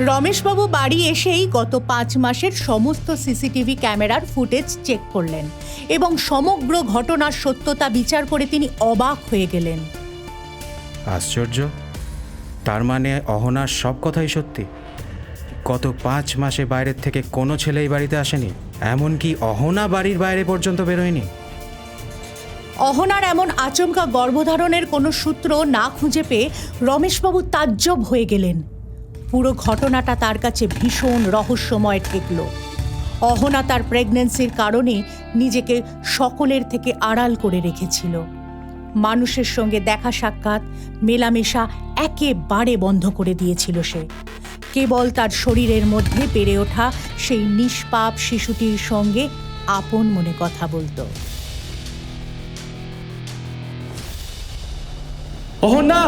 রমেশবাবু বাড়ি এসেই গত 5 মাসের সমস্ত সিসিটিভি ক্যামেরার ফুটেজ চেক করলেন এবং সমগ্র ঘটনার সত্যতা বিচার করে তিনি অবাক হয়ে গেলেন। আশ্চর্য, তার মানে অহনার সব কথাই সত্যি। গত 5 মাসে বাইরের থেকে কোনো ছেলেই বাড়িতে আসেনি, এমনকি অহনা বাড়ির বাইরে পর্যন্ত বেরোয়নি। অহনার এমন আচমকা গর্ভধারণের কোনো সূত্র না খুঁজে পেয়ে রমেশবাবু তাজ্জব হয়ে গেলেন। পুরো ঘটনাটা তার কাছে ভীষণ রহস্যময় ঠেকল। অহনা তার প্রেগন্যান্সির কারণে নিজেকে সকলের থেকে আড়াল করে রেখেছিল। মানুষের সঙ্গে দেখা সাক্ষাৎ, মেলামেশা একেবারে বন্ধ করে দিয়েছিল সে। কেবল তার শরীরের মধ্যে বেড়ে ওঠা সেই নিষ্পাপ শিশুটির সঙ্গে আপন মনে কথা বলতো। অহনা!